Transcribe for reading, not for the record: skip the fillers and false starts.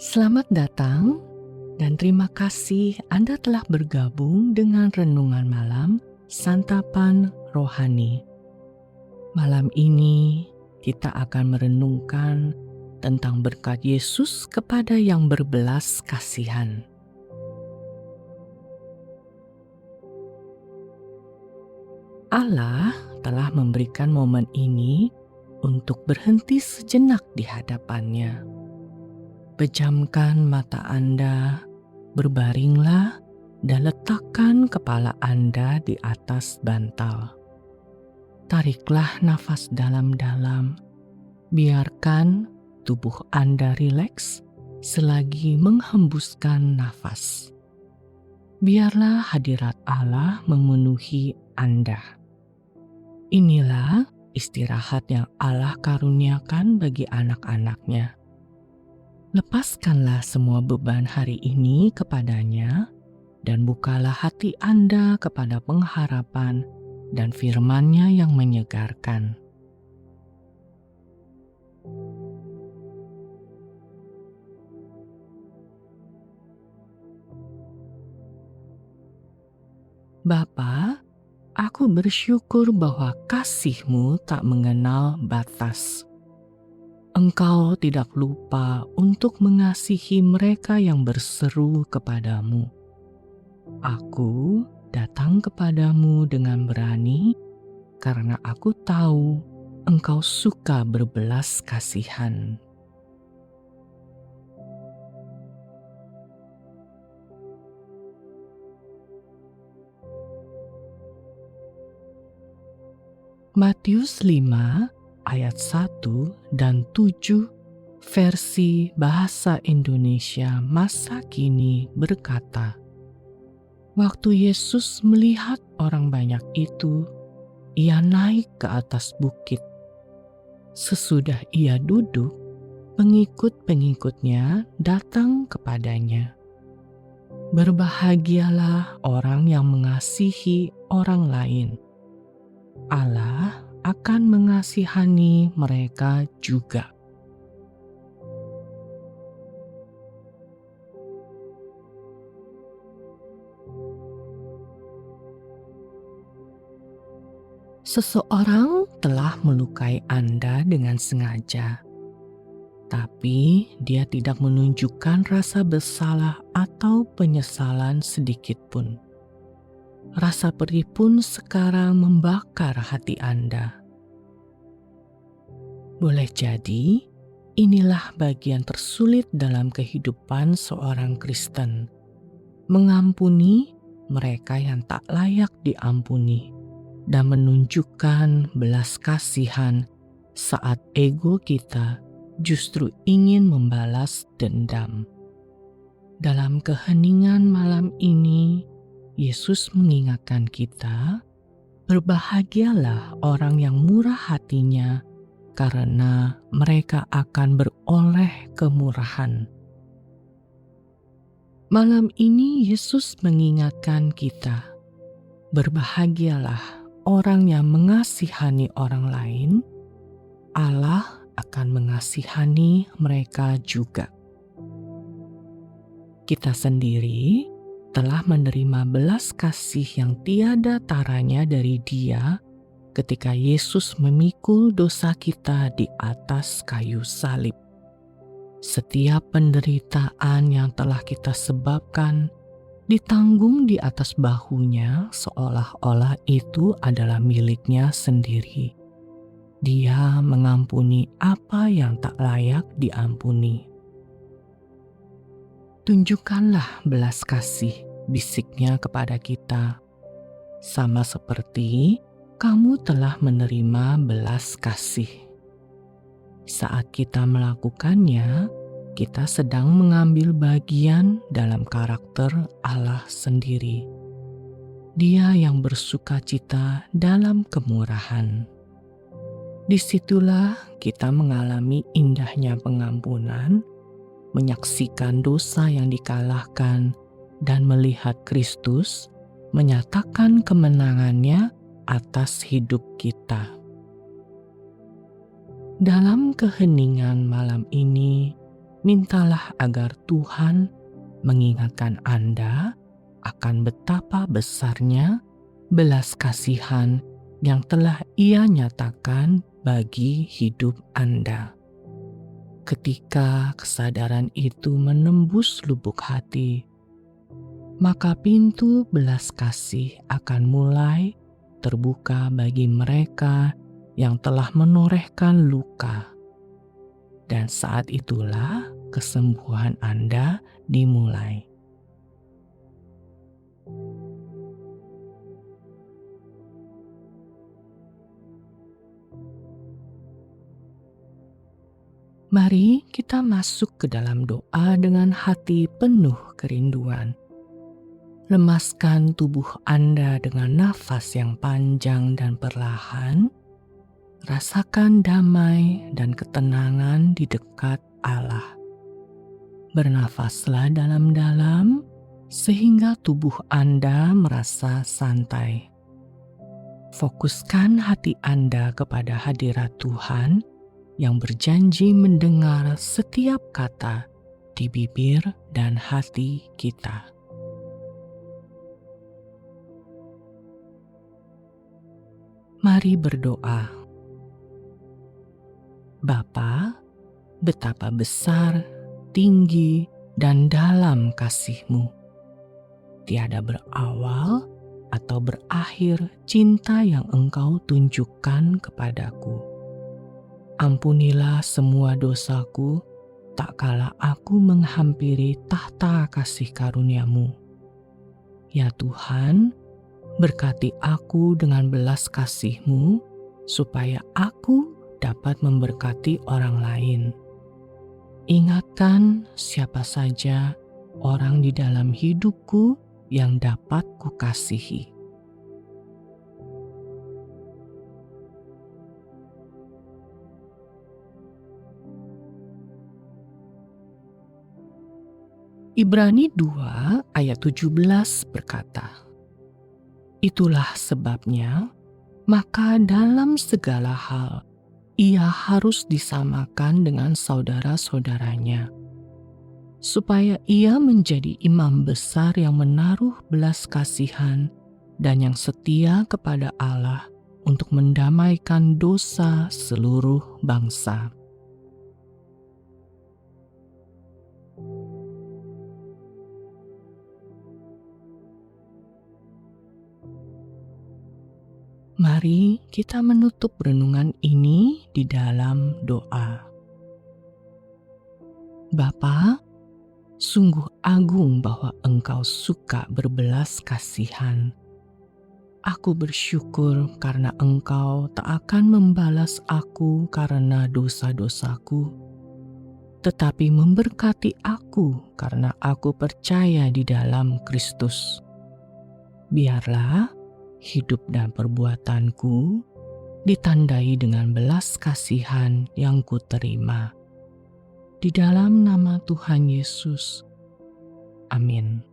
Selamat datang dan terima kasih Anda telah bergabung dengan Renungan Malam Santapan Rohani. Malam ini kita akan merenungkan tentang berkat Yesus kepada yang berbelas kasihan. Allah telah memberikan momen ini untuk berhenti sejenak di hadapannya. Pejamkan mata Anda, berbaringlah, dan letakkan kepala Anda di atas bantal. Tariklah nafas dalam-dalam, biarkan tubuh Anda rileks selagi menghembuskan nafas. Biarlah hadirat Allah memenuhi Anda. Inilah istirahat yang Allah karuniakan bagi anak-anak-Nya. Lepaskanlah semua beban hari ini kepadanya dan bukalah hati Anda kepada pengharapan dan firman-Nya yang menyegarkan. Bapa, aku bersyukur bahwa kasih-Mu tak mengenal batas. Engkau tidak lupa untuk mengasihi mereka yang berseru kepadamu. Aku datang kepadamu dengan berani karena aku tahu Engkau suka berbelas kasihan. Matius 5 ayat 1 dan 7 versi Bahasa Indonesia masa kini berkata, "Waktu Yesus melihat orang banyak itu, Ia naik ke atas bukit. Sesudah Ia duduk, pengikut-pengikutnya datang kepadanya. Berbahagialah orang yang mengasihi orang lain. Allah akan mengasihani mereka juga." Seseorang telah melukai Anda dengan sengaja, tapi dia tidak menunjukkan rasa bersalah atau penyesalan sedikit pun. Rasa perih pun sekarang membakar hati Anda. Boleh jadi, inilah bagian tersulit dalam kehidupan seorang Kristen. Mengampuni mereka yang tak layak diampuni dan menunjukkan belas kasihan saat ego kita justru ingin membalas dendam. Dalam keheningan malam ini, Yesus mengingatkan kita, berbahagialah orang yang murah hatinya karena mereka akan beroleh kemurahan. Malam ini Yesus mengingatkan kita, berbahagialah orang yang mengasihani orang lain, Allah akan mengasihani mereka juga. Kita sendiri telah menerima belas kasih yang tiada taranya dari Dia ketika Yesus memikul dosa kita di atas kayu salib. Setiap penderitaan yang telah kita sebabkan ditanggung di atas bahunya seolah-olah itu adalah miliknya sendiri. Dia mengampuni apa yang tak layak diampuni. Tunjukkanlah belas kasih, bisiknya kepada kita, sama seperti kamu telah menerima belas kasih. Saat kita melakukannya, kita sedang mengambil bagian dalam karakter Allah sendiri. Dia yang bersukacita dalam kemurahan. Disitulah kita mengalami indahnya pengampunan, menyaksikan dosa yang dikalahkan, dan melihat Kristus menyatakan kemenangannya atas hidup kita. Dalam keheningan malam ini, mintalah agar Tuhan mengingatkan Anda akan betapa besarnya belas kasihan yang telah Ia nyatakan bagi hidup Anda. Ketika kesadaran itu menembus lubuk hati, maka pintu belas kasih akan mulai terbuka bagi mereka yang telah menorehkan luka. Dan saat itulah kesembuhan Anda dimulai. Mari kita masuk ke dalam doa dengan hati penuh kerinduan. Lemaskan tubuh Anda dengan nafas yang panjang dan perlahan. Rasakan damai dan ketenangan di dekat Allah. Bernafaslah dalam-dalam sehingga tubuh Anda merasa santai. Fokuskan hati Anda kepada hadirat Tuhan yang berjanji mendengar setiap kata di bibir dan hati kita. Mari berdoa. Bapa, betapa besar, tinggi, dan dalam kasih-Mu. Tiada berawal atau berakhir cinta yang Engkau tunjukkan kepadaku. Ampunilah semua dosaku, tak kala aku menghampiri tahta kasih karunia-Mu. Ya Tuhan, berkati aku dengan belas kasih-Mu, supaya aku dapat memberkati orang lain. Ingatkan siapa saja orang di dalam hidupku yang dapat kukasihi. Ibrani 2 ayat 17 berkata, "Itulah sebabnya, maka dalam segala hal ia harus disamakan dengan saudara-saudaranya, supaya ia menjadi imam besar yang menaruh belas kasihan dan yang setia kepada Allah untuk mendamaikan dosa seluruh bangsa." Mari kita menutup renungan ini di dalam doa. Bapa, sungguh agung bahwa Engkau suka berbelas kasihan. Aku bersyukur karena Engkau tak akan membalas aku karena dosa-dosaku, tetapi memberkati aku karena aku percaya di dalam Kristus. Biarlah hidup dan perbuatanku ditandai dengan belas kasihan yang kuterima. Di dalam nama Tuhan Yesus. Amin.